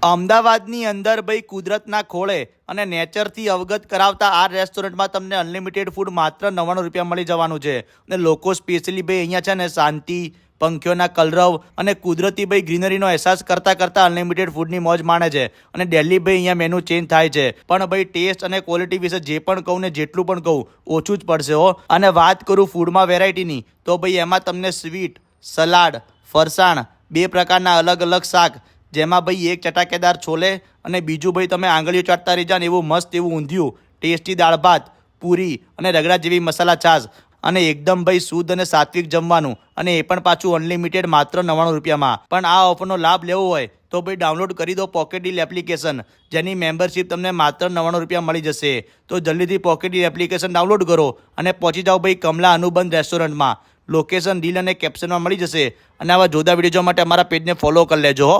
અમદાવાદની અંદર ભાઈ કુદરતના ખોળે અને નેચરથી અવગત કરાવતા આ રેસ્ટોરન્ટમાં તમને અનલિમિટેડ ફૂડ માત્ર 99 રૂપિયા મળી જવાનું છે. અને લોકો સ્પેશિયલી ભાઈ અહીંયા છે ને શાંતિ, પંખીઓના કલરવ અને કુદરતી ભાઈ ગ્રીનરીનો અહેસાસ કરતા અનલિમિટેડ ફૂડની મોજ માણે છે. અને ડેલી ભાઈ અહીંયા મેનુ ચેન્જ થાય છે, પણ ભાઈ ટેસ્ટ અને ક્વોલિટી વિશે જે પણ કહું ને જેટલું પણ કહું ઓછું જ પડશે હો. અને વાત કરું ફૂડમાં વેરાયટીની, તો ભાઈ એમાં તમને સ્વીટ, સલાડ, ફરસાણ, 2 પ્રકારના અલગ અલગ શાક, જેમાં ભાઈ એક ચટાકેદાર છોલે અને બીજું ભાઈ તમે આંગળીઓ ચાટતા રહી જાઓ ને એવું મસ્ત એવું ઊંધિયું, ટેસ્ટી દાળ ભાત, પૂરી અને રગડા જેવી મસાલા છાશ અને એકદમ ભાઈ શુદ્ધ અને સાત્વિક જમવાનું, અને એ પણ પાછું અનલિમિટેડ માત્ર 99 રૂપિયામાં. પણ આ ઓફરનો લાભ લેવો હોય તો ભાઈ ડાઉનલોડ કરી દો પોકેટ ડીલ એપ્લિકેશન, જેની મેમ્બરશિપ તમને માત્ર 99 રૂપિયા મળી જશે. તો જલ્દીથી પોકેટ ડીલ એપ્લિકેશન ડાઉનલોડ કરો અને પહોંચી જાઓ ભાઈ કમલા અનુબંધ રેસ્ટોરન્ટમાં. લોકેશન ડીલ અને કેપ્શનમાં મળી જશે. અને આવા જોરદાર વિડીયો જોવા માટે અમારા પેજને ફોલો કરી લેજો હો.